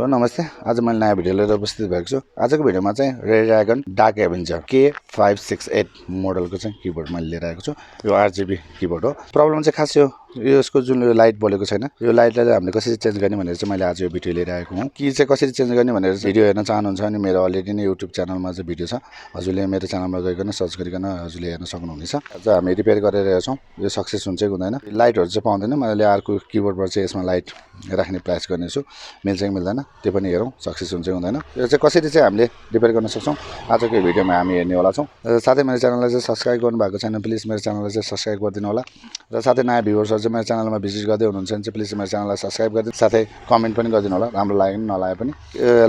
Hello नमस्ते। आज मैले नयाँ भिडियो लिएर उपस्थित भएको छु। आजको भिडियोमा चाहिँ रेड्रागन डार्क एभेन्जर K568 मोडलको चाहिँ किबोर्ड मैले लिएर आएको छु। यो RGB किबोर्ड हो। प्रब्लम चाहिँ खास यसको जुन यो लाइट बलेको छैन, यो लाइटलाई हामीले कसरी चेन्ज गर्ने भनेर चाहिँ मैले आज यो भिडियो लिएर आएको हुँ। कि चाहिँ कसरी चेन्ज गर्ने भनेर भिडियो हेर्न चाहनुहुन्छ भने मेरो अलरेडी नै YouTube च्यानलमा चाहिँ भिडियो छ। हजुरले मेरो च्यानलमा गइकन सर्च गरिकन हजुरले हेर्न सक्नुहुनेछ। आज हामी रिपेयर गरेर हेर्छौँ यो सक्सेस हुन्छ कि हुँदैन। लाइटहरु चाहिँ पाउँदैन, मैले अर्को किबोर्डबाट चाहिँ यसमा लाइट राख्ने प्रयास गर्नेछु। मिल्छ कि मिल्दैन त्यो पनि हेरौँ, सक्सेस हुन्छ कि हुँदैन। यो चाहिँ कसरी चाहिँ हामीले रिपेयर गर्न सक्छौँ आजको भिडियोमा हामी हेर्नेवाला छौँ। साथै मेरो च्यानललाई चाहिँ सब्स्क्राइब गर्नुभएको छैन प्लिज मेरो च्यानललाई चाहिँ सब्स्क्राइब गरिदिनु होला। र साथै नयाँ भ्युअर्सहरु चाहिँ मेरो च्यानलमा भिजिट गर्दै हुनुहुन्छ भने चाहिँ प्लिज मेरो च्यानललाई सब्स्क्राइब गरिदिनु, साथै कमेन्ट पनि गरिदिनु होला, राम्रो लाग्यो नि नलागे पनि।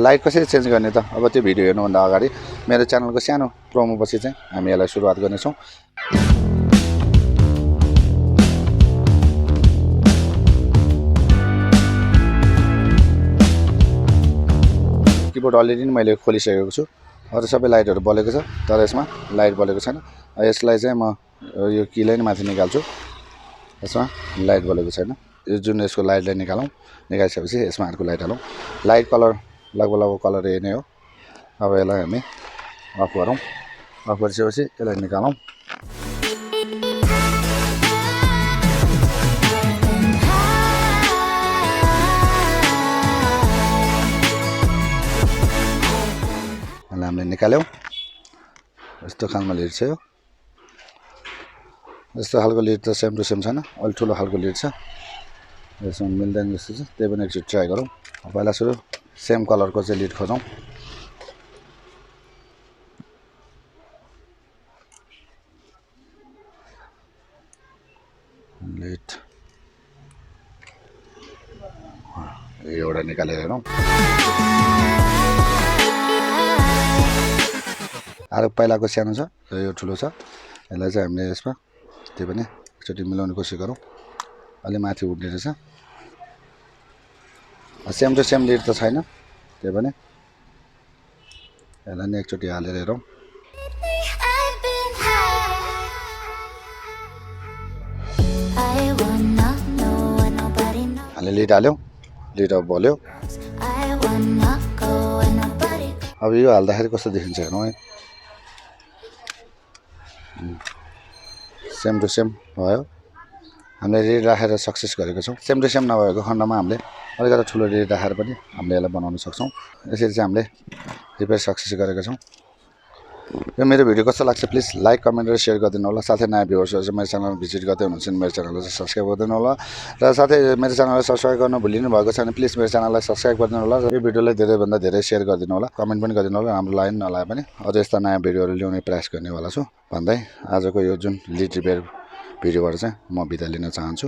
लाइट कसरी चेन्ज गर्ने त अब त्यो भिडियो हेर्नुभन्दा अगाडि मेरो च्यानलको सानो प्रोमो पछि चाहिँ हामी यसलाई सुरुवात गर्नेछौँ। किबोर्ड अलरेडी मैले खोलिसकेको छु। अरू सबै लाइटहरु बलेको छ तर यसमा लाइट बलेको छैन। यसलाई चाहिँ म यो कीलाई नै माथि निकाल्छु। यसमा लाइट बलेको छैन। यो जुन यसको लाइटलाई निकालिसकेपछि यसमा अर्को लाइट हालौँ। लाइट कलर लगभग कलर यही नै हो। अब यसलाई हामी अफ गरौँ। अफ गरिसकेपछि यसलाई निकालौँ। हामीले निकाल्यौँ। यस्तो खालको लिड छ यो। यस्तो खालको लिड त सेम टु सेम छैन, अलि ठुलो खालको लिड छ। यसमा मिल्दैन जस्तो छ, त्यही पनि एकचोटि ट्राई गरौँ। पहिला सुरु सेम कलरको चाहिँ लिड खोजौँ। लिड एउटा निकालेर हेरौँ। अरू पहिलाको सानो छ र यो ठुलो छ। यसलाई चाहिँ हामीले यसमा त्यो पनि एकचोटि मिलाउने कोसिस गरौँ। अलि माथि उठ्ने रहेछ। सेम टु सेम लिड त छैन, त्यो पनि यसलाई नि एकचोटि हालेर हेरौँ। हामीले लिड हाल्यौँ, लिड अब बल्यो। अब यो हाल्दाखेरि कस्तो देखिन्छ हेरौँ है। सेम टु सेम भयो। हामीले रेड राखेर सक्सेस गरेको छौँ। सेम टु सेम नभएको खण्डमा हामीले अलिकति ठुलो रेड राखेर पनि हामीले यसलाई बनाउन सक्छौँ। यसरी चाहिँ हामीले रिपेयर सक्सेस गरेका छौँ। यो मेरो भिडियो कस्तो लाग्छ प्लिज लाइक कमेन्ट र सेयर गरिदिनु होला। साथै नयाँ भ्युअर्सहरु चाहिँ मेरो च्यानलमा भिजिट गर्दै हुनुहुन्छ भने मेरो च्यानललाई चाहिँ सब्स्क्राइब गरिदिनु होला। र साथै मेरो च्यानललाई सब्स्क्राइब गर्न भुलिनु भएको छ भने प्लिज मेरो च्यानललाई सब्स्क्राइब गरिदिनु होला। र यो भिडियोलाई धेरैभन्दा धेरै सेयर गरिदिनु होला, कमेन्ट पनि गरिदिनु होला। राम्रो लाग्यो नलागे पनि अझ यस्ता नयाँ भिडियोहरू ल्याउने प्रयास गर्नेवाला छु भन्दै आजको यो जुन लिड रिपेयर भिडियोबाट चाहिँ म बिदा लिन चाहन्छु।